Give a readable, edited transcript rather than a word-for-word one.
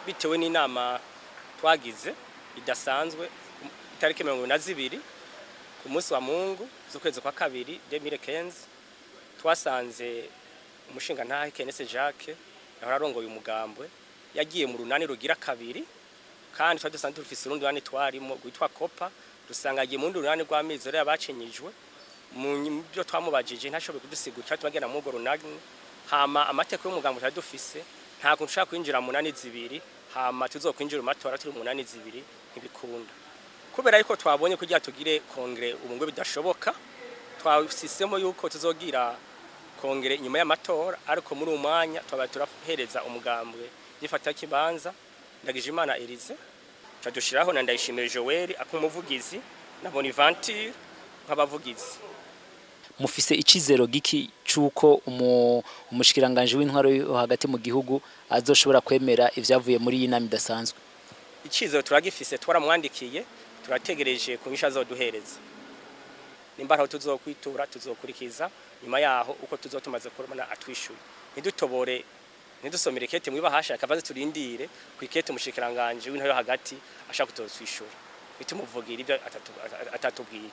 bitewe n'inama twagize idasanzwe itariki 22 ku munsi wa Mungu z'ukwezi kwa kabiri 2015 twasanze umushinga ntahe Kenese Jacques yahora arongoye umugambwe yagiye mu runani rugira kabiri kandi twari dusanzwe dufise urundi runani twarimo gwitwa Kopa dusanga agiye mu runani rw'amizero yabacinyijwe mu byo twamubajije ntashoboye kudusigura tubagena mu runani hama amateko y'umugambwe twari dufise nta kuntu ushaka kwinjira mu nani zibiri hama tuzokwinjira mu matora turi mu nani zibiri ntibikunda kubera yuko twabonye kugira tugire kongre ubungwe bidashoboka twasisemo yuko tuzogira kongere nyuma y'amatora ariko muri umwanya twaba turahereza umugambwe gifata kibanza Ndagijimana Elise cadushiraho na Ndayishimiye Joel akumuvugizi na Bonaventure nk'abavugizi. Mufise icizero giki cuko umushikiranganje w'intwaro yo hagati mu gihugu azoshobora kwemera ivyavuye muri iyi nama idasanzwe? Icizero turagifise twaramwandikiye turategereje kunyisha azoduhereza. Nimba aho tuzokwitura tuzokurikiza nyuma yaho uko tuzotumaze kurumana atwishuye. Nidusomere kete mwiba hasha akabaze turindire kwikete umushikiranganje w'intwaro yo hagati ashaka kutoswishura. Bitumuvugira ibyo atatubwiye.